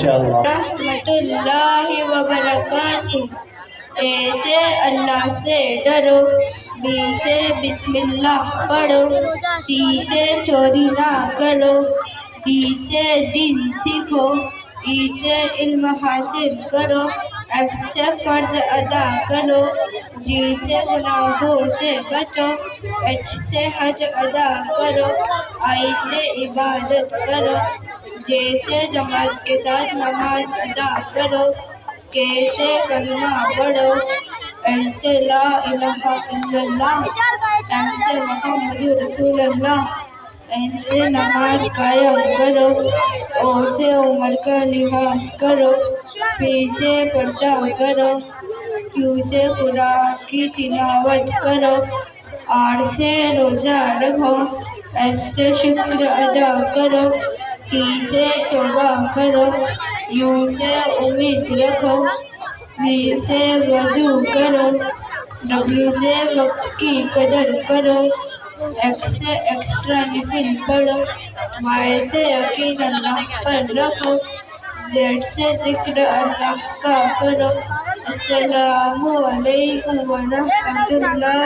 ماشاءاللہ. رحمتullah وبرکاتہ. اے سے اللہ سے ڈرو، بی سے بسم اللہ پڑھو، سی سے چوری نہ کرو، ڈی سے دین سیکھو، ای سے علم حاصل کرو، ایف سے فرض ادا کرو، جی سے گناہوں سے بچو، ایچ سے حج ادا کرو، آئی سے عبادت کرو، جے سے جماعت کے ساتھ نماز ادا کرو، کے سے کلمہ پڑھو، ایل سے لا الہ الا اللہ، ایم سے محمد رسول اللہ، این سے نماز قائم کرو، او سے عمر کا لحاظ کرو، پی سے پردہ کرو، کیو سے قرآن کی تلاوت کرو، آر سے روزہ رکھو، ایس سے شکر ادا کرو، ٹی سے توبہ کرو، یو سے امید رکھو، وی سے وضو کرو، ڈبلیو سے وقت کی قدر کرو، ایکس سے ایکسٹرا نفل پڑھو، وائی سے یقین اللہ پر رکھو، زیڈ سے ذکر اللہ کا کرو. السلام علیکم ورحمۃ اللہ.